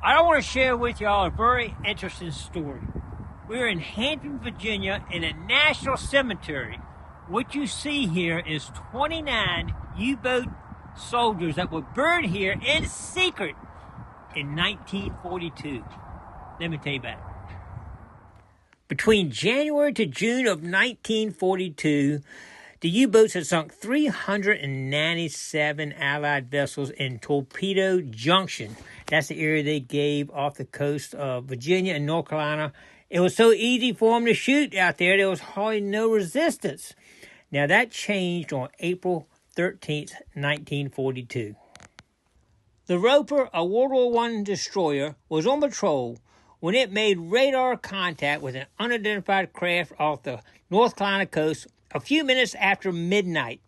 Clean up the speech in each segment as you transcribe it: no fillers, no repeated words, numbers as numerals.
I want to share with y'all a very interesting story. We're in Hampton, Virginia, in a national cemetery. What you see here is 29 U-boat soldiers that were buried here in secret in 1942. Let me tell you about it. Between January to June of 1942, the U-boats had sunk 397 Allied vessels in Torpedo Junction. That's the area they gave off the coast of Virginia and North Carolina. It was so easy for them to shoot out there, there was hardly no resistance. Now that changed on April 13th, 1942. The Roper, a World War I destroyer, was on patrol when it made radar contact with an unidentified craft off the North Carolina coast a few minutes after midnight.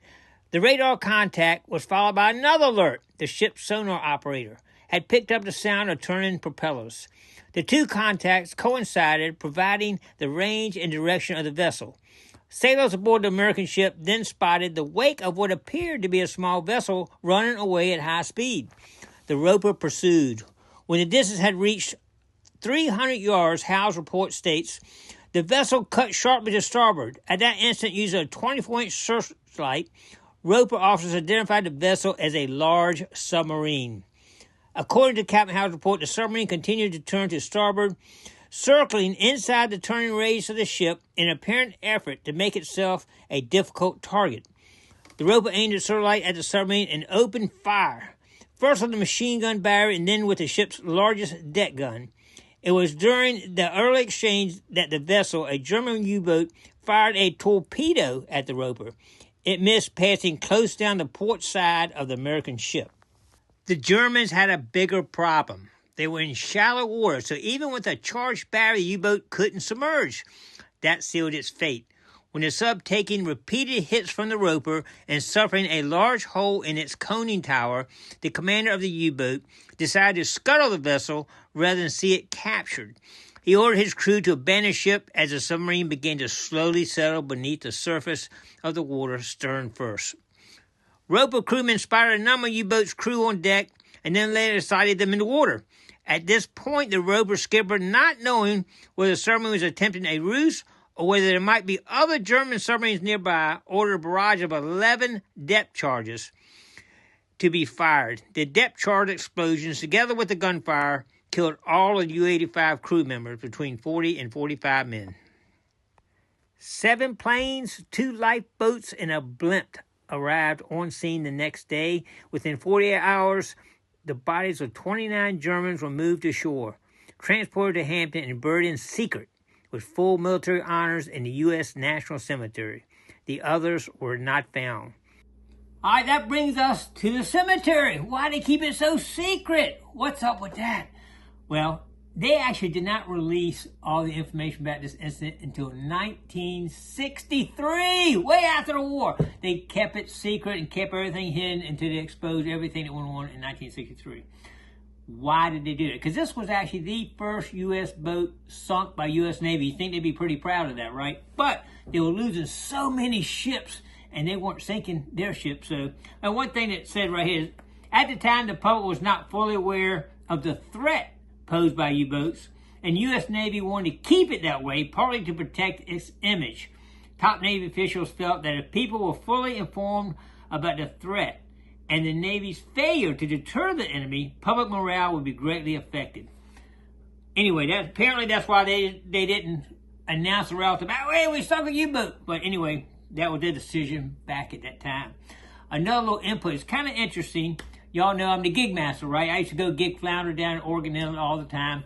The radar contact was followed by another alert. The ship's sonar operator had picked up the sound of turning propellers. The two contacts coincided, providing the range and direction of the vessel. Sailors aboard the American ship then spotted the wake of what appeared to be a small vessel running away at high speed. The Roper pursued. When the distance had reached 300 yards, Howe's report states, the vessel cut sharply to starboard. At that instant, using a 24-inch searchlight, Roper officers identified the vessel as a large submarine. According to Captain Howe's report, the submarine continued to turn to starboard, circling inside the turning radius of the ship in an apparent effort to make itself a difficult target. The Roper aimed its searchlight at the submarine and opened fire, first on the machine gun battery and then with the ship's largest deck gun. It was during the early exchange that the vessel, a German U-boat, fired a torpedo at the Roper. It missed, passing close down the port side of the American ship. The Germans had a bigger problem. They were in shallow water, so even with a charged battery, the U-boat couldn't submerge. That sealed its fate. When the sub taking repeated hits from the Roper and suffering a large hole in its conning tower, the commander of the U-boat decided to scuttle the vessel rather than see it captured. He ordered his crew to abandon ship as the submarine began to slowly settle beneath the surface of the water stern first. Roper crewmen spotted a number of U-boats' crew on deck and then later sighted them in the water. At this point, the Roper skipper, not knowing whether the submarine was attempting a ruse or whether there might be other German submarines nearby, ordered a barrage of 11 depth charges to be fired. The depth charge explosions, together with the gunfire, killed all of U-85 crew members, between 40 and 45 men. 7 planes, 2 lifeboats, and a blimp arrived on scene the next day. Within 48 hours, the bodies of 29 Germans were moved to shore, transported to Hampton, and buried in secret with full military honors in the U.S. National Cemetery. The others were not found. All right, that brings us to the cemetery. Why do they keep it so secret? What's up with that? Well, they actually did not release all the information about this incident until 1963, way after the war. They kept it secret and kept everything hidden until they exposed everything that went on in 1963. Why did they do it? Because this was actually the first U.S. boat sunk by U.S. Navy. You think they'd be pretty proud of that, right? But they were losing so many ships, and they weren't sinking their ships. So, and one thing that said right here is, at the time, the public was not fully aware of the threat posed by U-boats, and U.S. Navy wanted to keep it that way, partly to protect its image. Top Navy officials felt that if people were fully informed about the threat and the Navy's failure to deter the enemy, public morale would be greatly affected. Anyway, apparently that's why they didn't announce the route about, hey, we sunk a U-boat. But anyway, that was their decision back at that time. Another little input is kind of interesting. Y'all know I'm the Gigmaster, right? I used to go gig flounder down in Oregon Inlet all the time.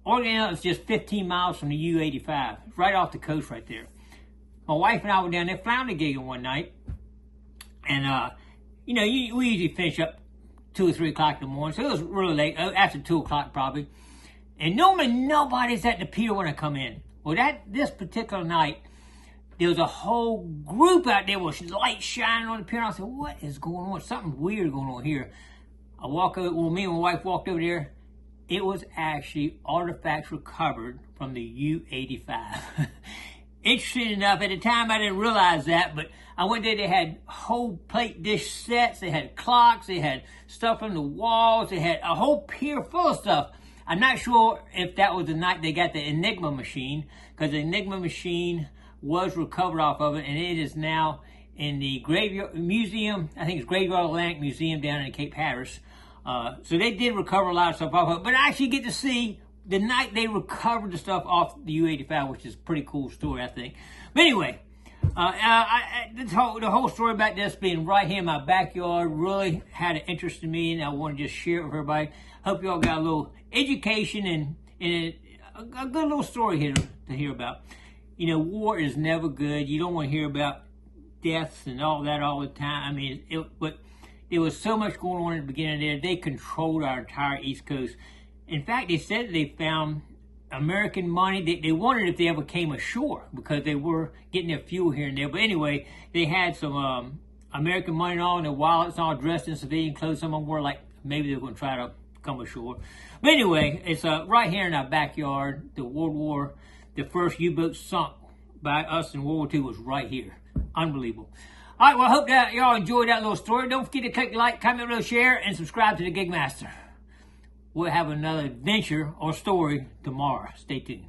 Oregon Inlet is just 15 miles from the U-85. It's right off the coast right there. My wife and I were down there flounder gigging one night. And, we usually finish up 2 or 3 o'clock in the morning. So it was really late, after 2 o'clock probably. And normally nobody's at the pier when I come in. Well, this particular night, there was a whole group out there with lights shining on the pier. And I said, what is going on? Something weird going on here. I walk over, me and my wife walked over there. It was actually artifacts recovered from the U-85. Interesting enough, at the time I didn't realize that, but I went there, they had whole plate dish sets, they had clocks, they had stuff on the walls, they had a whole pier full of stuff. I'm not sure if that was the night they got the Enigma machine, because the Enigma machine was recovered off of it, and it is now in the Graveyard Museum. I think it's Graveyard Atlantic Museum down in Cape Hatteras. So they did recover a lot of stuff off of it, but I actually get to see the night they recovered the stuff off the U-85, which is a pretty cool story, I think. But anyway, the whole story about this being right here in my backyard really had an interest in me, and I want to just share it with everybody. Hope you all got a little education and a good little story here to hear about. You know, war is never good. You don't want to hear about deaths and all that all the time. I mean, but there was so much going on at the beginning there. They controlled our entire East Coast. In fact, they said they found American money. They wondered if they ever came ashore because they were getting their fuel here and there. But anyway, they had some American money and all in their wallets, all dressed in civilian clothes. Some of them were like maybe they were going to try to come ashore. But anyway, it's right here in our backyard. The first U-boat sunk by us in World War II was right here. Unbelievable. All right, well, I hope that y'all enjoyed that little story. Don't forget to click like, comment, share, and subscribe to the Gigmaster. We'll have another adventure or story tomorrow. Stay tuned.